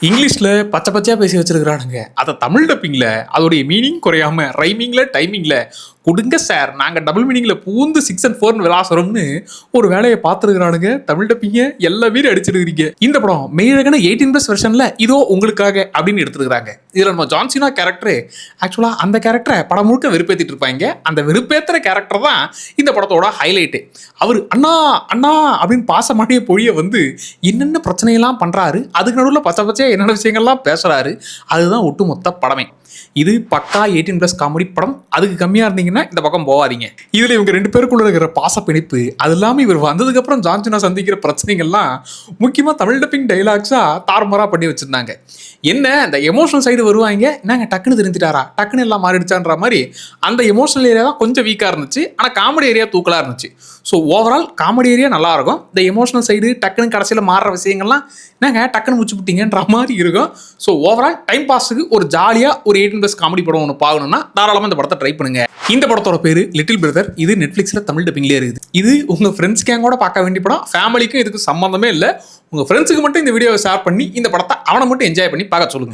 இங்கிலீஷ்ல பச்சை பச்சையா பேசி வச்சிருக்கிறானுங்க. அதை தமிழ் டப்பிங்ல அதோடைய மீனிங் குறையாம ரைமிங்ல டைமிங்ல கொடுங்க சார், நாங்க டபுள் மீனிங்ல பூந்து 6 and 4 விளாசுறோம்னு ஒரு வேலையை பார்த்துருக்கிறானுங்க. தமிழ் டப்பிங்க எல்லா பேரும் அடிச்சிருக்கிறீங்க. இந்த படம் மெய்ழகன 18+ வெர்ஷன்ல இதோ உங்களுக்காக அப்படின்னு எடுத்துருக்காங்க. இதுல நம்ம ஜான்சினா கேரக்டர் ஆக்சுவலா அந்த கேரக்டரை படம் முழுக்க வெறுப்பேத்திட்டு இருப்பாங்க. அந்த வெறுப்பேத்துற கேரக்டர் தான் இந்த படத்தோட ஹைலைட்டு. அவர் அண்ணா அண்ணா அப்படின்னு பாசமாடிய பொழிய வந்து என்னென்ன பிரச்சனையெல்லாம் பண்றாரு, அதுக்கு நடுவில் பச்சை பச்சையா என்னென்ன விஷயங்கள்லாம் பேசுறாரு, அதுதான் ஒட்டுமொத்த படமே. இது பக்கா 18+ காமெடி படம். அதுக்கு கம்மியா இருந்தீங்கன்னா இந்த பக்கம் போவாதீங்க. இதுல இவங்க 2 பேருக்குள்ள இருக்கிற பாச பிணைப்பு, அது இல்லாம இவர் வந்ததுக்கு அப்புறம் ஜான்சினா சந்திக்கிற பிரச்சனைகள்லாம் முக்கியமா தமிழ் டப்பிங் டைலாக்ஸா தாறுமாறா பண்ணி வச்சிருந்தாங்க. என்ன இந்த எமோஷனல் சைடு வருவாங்க, என்னங்க டக்குன்னு தெரிஞ்சுட்டாரா, டக்குன்னு எல்லாம் மாறிடுச்சான்ற மாதிரி அந்த எமோஷனல் ஏரியா தான் கொஞ்சம் வீக்கா இருந்துச்சு. ஆனா காமெடி ஏரியா தூக்கலா இருந்துச்சு. ஸோ ஓவரால் காமெடி ஏரியா நல்லா இருக்கும். இந்த எமோஷனல் சைடு டக்குன்னு கடைசியில் மாறுற விஷயங்கள்லாம் என்னங்க டக்குன்னு முடிச்சு விட்டீங்கன்ற மாதிரி இருக்கும். ஸோ ஓவரால் டைம் பாஸுக்கு ஒரு ஜாலியாக ஒரு 18+ காமெடி படம் ஒன்று பார்க்கணும்னா தாராளமாக இந்த படத்தை ட்ரை பண்ணுங்க. இந்த படத்தோட பேர் லிட்டில் பிரதர். இது நெட்ஃப்ளிக்ஸில் தமிழ் டப்பிங்லேயே இருக்குது. இது உங்கள் ஃப்ரெண்ட்ஸ் கேங்கோட பார்க்க வேண்டிய படம். ஃபேமிலிக்கும் இதுக்கு சம்மந்தமே இல்லை. உங்கள் ஃப்ரெண்ட்ஸுக்கு மட்டும் இந்த வீடியோவை ஷேர் பண்ணி இந்த படத்தை அவனை மட்டும் என்ஜாய் பண்ணி பார்க்க சொல்லுங்க.